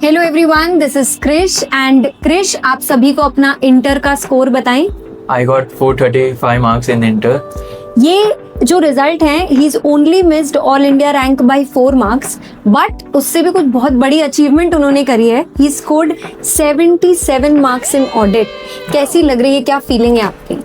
Hello everyone, this is Krish and Krish, आप सभी को अपना इंटर का स्कोर बताएं। I got 435 marks in inter. ये जो रिजल्ट है, he is only missed all India rank by 4 marks, but उससे भी कुछ बहुत बड़ी अचीवमेंट उन्होंने करी है। He scored 77 marks in audit. कैसी लग रही है, क्या फीलिंग है आपकी?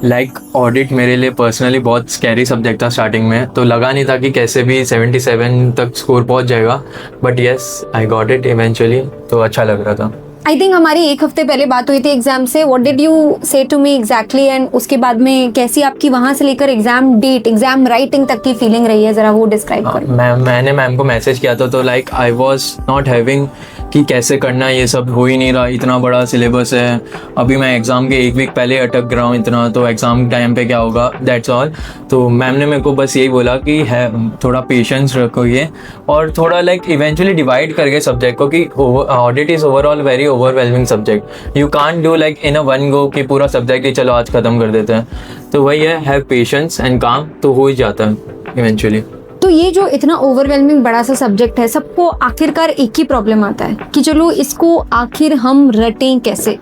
लाइक ऑडिट मेरे लिए पर्सनली बहुत स्कैरी सब्जेक्ट था स्टार्टिंग में, तो लगा नहीं था कि कैसे भी 77 तक स्कोर पहुंच जाएगा, but yes I got it eventually, तो अच्छा लग रहा था। आई थिंक हमारी एक हफ्ते पहले बात हुई थी एग्जाम से। व्हाट डिड यू से टू मी एग्जैक्टली, एंड उसके बाद में कैसी आपकी वहां से लेकर एग्जाम डेट, एग्जाम राइटिंग तक की फीलिंग रही है, जरा वो डिस्क्राइब करें। मैंने मैम को मैसेज किया था, तो like I was not having कि कैसे करना, ये सब हो ही नहीं रहा, इतना बड़ा सिलेबस है, अभी मैं एग्ज़ाम के एक वीक पहले अटक रहा हूँ इतना, तो एग्ज़ाम टाइम पे क्या होगा, दैट्स ऑल। तो मैम ने मेरे को बस यही बोला कि है थोड़ा पेशेंस रखोगे और थोड़ा लाइक इवेंचुअली डिवाइड करके सब्जेक्ट को, कि audit is overall very overwhelming subject, you can't do like in a one go कि पूरा सब्जेक्ट ही चलो आज ख़त्म कर देते हैं। तो वही है, हैव पेशेंस एंड काम, तो हो ही जाता है इवेंचुअली। तो ये जो इतना ओवरवेलमिंग बड़ा सा सब्जेक्ट है, सबको आखिरकार एक ही प्रॉब्लम आता है कि चलो इसको आखिर हम रटें कैसे।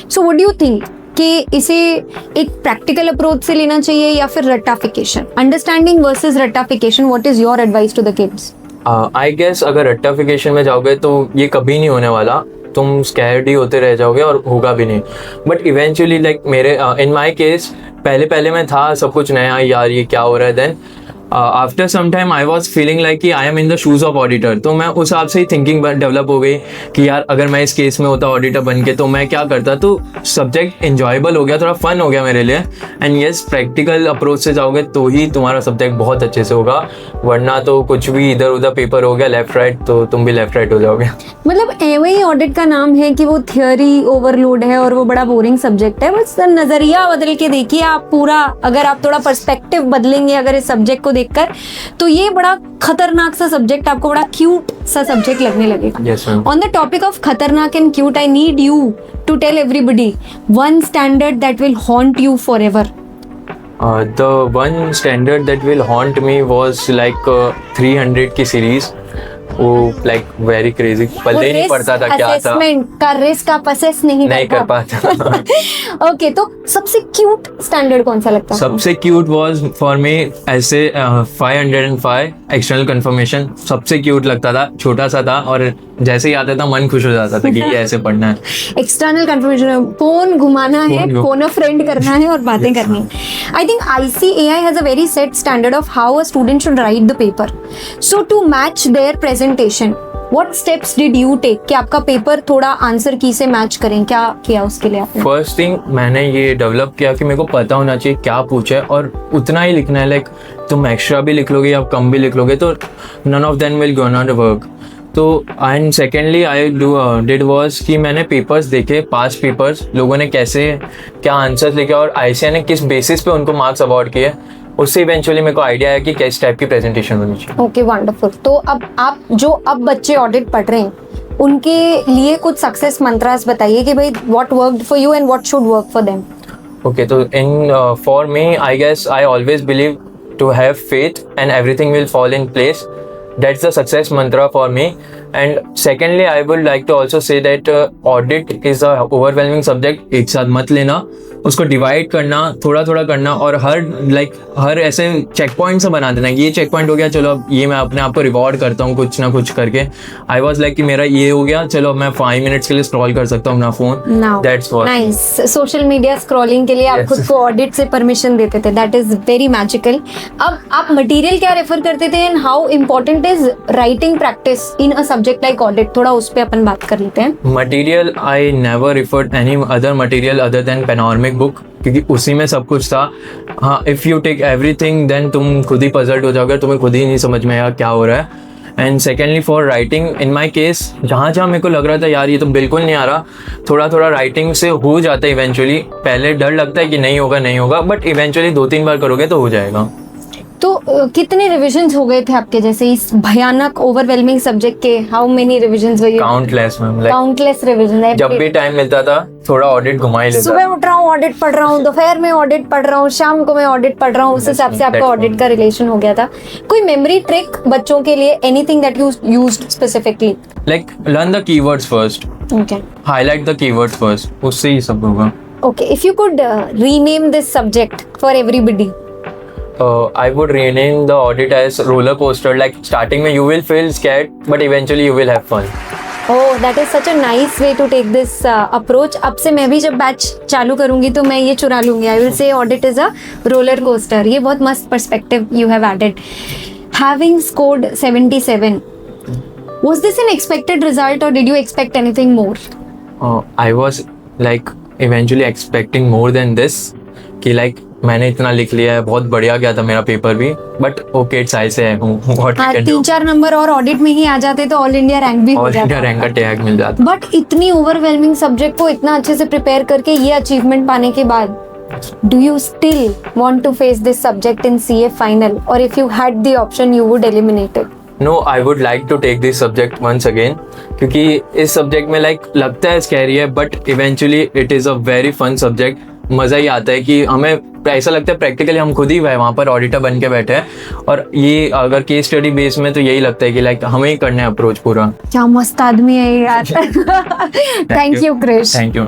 So what do you think कि इसे एक प्रैक्टिकल अप्रोच से लेना चाहिए या फिर रट्टाफिकेशन? अंडरस्टैंडिंग वर्सेस रट्टाफिकेशन, what is your advice to the kids? I guess अगर रट्टाफिकेशन में जाओगे तो ये कभी नहीं होने वाला, तुम स्कैर्ड ही होते रह जाओगे और होगा भी नहीं। बट इवेंचुअली लाइक मेरे इन माई केस पहले मैं था, सब कुछ नया, यार ये क्या हो रहा है। Then after some time I was feeling like कि I am in the shoes of auditor, तो मैं उस हिसाब से ही थिंकिंग डेवलप हो गई कि यार अगर मैं इस केस में होता ऑडिटर बन के तो मैं क्या करता। तो सब्जेक्ट इंजॉयबल हो गया, थोड़ा फन हो गया मेरे लिए। एंड येस, प्रैक्टिकल अप्रोच से जाओगे तो ही तुम्हारा सब्जेक्ट बहुत अच्छे से होगा, वरना तो कुछ भी इधर उधर पेपर हो गया लेफ्ट राइट, तो तुम भी लेफ्ट राइट हो जाओगे। मतलब वही ऑडिट का नाम है कि वो थियोरी ओवरलोड है और वो बड़ा बोरिंग सब्जेक्ट है। बस नजरिया बदल के देखिए आप पूरा, अगर आप थोड़ा पर्सपेक्टिव बदलेंगे अगर इस सब्जेक्ट को देखकर, तो ये बड़ा खतरनाक सा सब्जेक्ट आपको बड़ा क्यूट सा सब्जेक्ट लगने लगेगा। ऑन द टॉपिक ऑफ खतरनाक and cute, I need you to tell everybody one standard that will haunt you forever. The one standard that will haunt me was like 300 की series, वो like very crazy, पल्ले नहीं पड़ता था क्या था, assessment का risk आप assess नहीं कर पाता। ओके, तो सबसे क्यूट स्टैंडर्ड कौन सा लगता है? सबसे क्यूट वाज फॉर मी ऐसे 505 एक्सटर्नल कंफर्मेशन, सबसे क्यूट लगता था, छोटा सा था और जैसे ही आता था मन खुश हो जाता था कि ये ऐसे पढ़ना है। एक्सटर्नल कंफर्मेशन, फोन घुमाना है, फोन अ फ्रेंड करना है और बातें करनी है। I think ICAI has a very set standard of how a student should write the paper. So to match their presentation, what steps did you take कि आपका पेपर थोड़ा आंसर की से मैच करें? क्या किया उसके लिए आपने? फर्स्ट थिंग मैंने ये डेवलप किया कि मेरे को पता होना चाहिए क्या पूछा है और उतना ही लिखना है। लाइक तुम एक्स्ट्रा भी लिख लोगे या कम भी लिख लोगे तो none of them will go not work. तो and secondly I did was कि मैंने पेपर्स देखे, पास्ट पेपर्स, लोगों ने कैसे क्या आंसर्स लिखे और ICAI ने किस बेसिस पे उनको मार्क्स अवार्ड किए, उससे इवेंचुअली मेरे को आइडिया आया कि किस टाइप की प्रेजेंटेशन होनी चाहिए। Okay, wonderful. तो अब आप जो बच्चे ऑडिट पढ़ रहे हैं उनके लिए कुछ सक्सेस मंत्रास बताइए कि भाई what worked for you and what should work for them. Okay, तो in for me I guess I always believe to have faith and everything will fall in place. That's the success mantra for me. And secondly, I would like to also say that audit is a overwhelming subject. एक साथ मत लेना, उसको divide करना, थोड़ा थोड़ा करना और हर ऐसे चेक पॉइंट से बना देना। ये चेक पॉइंट हो गया, चलो अब ये मैं अपने आप को रिवॉर्ड करता हूँ कुछ ना कुछ करके। आई वॉज लाइक कि मेरा ये हो गया, चलो मैं 5 मिनट्स के लिए स्क्रॉल कर सकता हूँ अपना phone. That's what. Nice. Social media scrolling के लिए आप खुद को ऑडिट से परमिशन देते थे, दैट इज वेरी मैजिकल। अब आप मटेरियल क्या रेफर करते थे and how important is writing practice in a subject like audit? थोड़ा उस पे अपन बात कर लेते हैं। Material, I never referred any other material other than panoramic book, क्योंकि उसी में सब कुछ था। हाँ, if you take everything then तुम खुद ही पजल्ड हो जाओगे, तुम्हें खुद ही नहीं समझ में आएगा क्या हो रहा है। And secondly for writing, in my case जहाँ मेरे को लग रहा था यार ये तो बिल्कुल नहीं आ रहा, थोड़ा थोड़ा राइटिंग से हो जाता है इवेंचुअली। पहले डर लगता है कि नहीं होगा, बट इवेंचुअली 2-3 बार करोगे तो हो जाएगा। तो कितने रिविजन्स हो गए थे आपके जैसे इस भयानक ओवरवेलमिंग सब्जेक्ट के? How many revisions were you? Countless ma'am, like countless revision. जब भी टाइम मिलता था थोड़ा ऑडिट घुमा ही लेता सुबह उठ रहा हूँ ऑडिट पढ़ रहा हूँ, दोपहर में ऑडिट पढ़ रहा हूँ, शाम को मैं ऑडिट पढ़ रहा हूँ, उस हिसाब से आपका ऑडिट का रिलेशन हो गया था। कोई मेमोरी ट्रिक बच्चों के लिए, anything that you used specifically? Like learn the keywords first, okay highlight the keywords first, उससे ही सब होगा। Okay, if you could rename this subject for everybody? I would rename the audit as roller coaster. Like starting में you will feel scared, but eventually you will have fun. Oh, that is such a nice way to take this approach. अब से मैं भी जब batch चालू करूंगी तो मैं ये चुरा लूंगी. I will say audit is a roller coaster. ये बहुत मस्त perspective you have added. Having scored 77, was this an expected result or did you expect anything more? I was like eventually expecting more than this. कि like मैंने इतना लिख लिया है, बहुत बढ़िया गया था मेरा पेपर भी, बट ओके इट्स आई से हूँ। 3-4 नंबर और ऑडिट में ही आ जाते तो ऑल इंडिया रैंक भी हो जाता। ऑल इंडिया रैंक का टैग मिल जाता। बट इतनी ओवरवेलमिंग सब्जेक्ट को इतना अच्छे से प्रिपेयर करके ये अचीवमेंट पाने के बाद, do you still want to face this subject in CA final, or if you had the option you would eliminate it? No, I would like to take this subject once again, क्योंकि इस subject में like लगता है scary है, but eventually it is a very fun subject. मज़ा ही आता है कि हमें ऐसा लगता है प्रैक्टिकली हम खुद ही वहाँ पर ऑडिटर बन के बैठे हैं, और ये अगर केस स्टडी बेस में तो यही लगता है कि लाइक हमें ही करना है अप्रोच पूरा। क्या मस्त आदमी है यार। Thank you Krish. Thank you.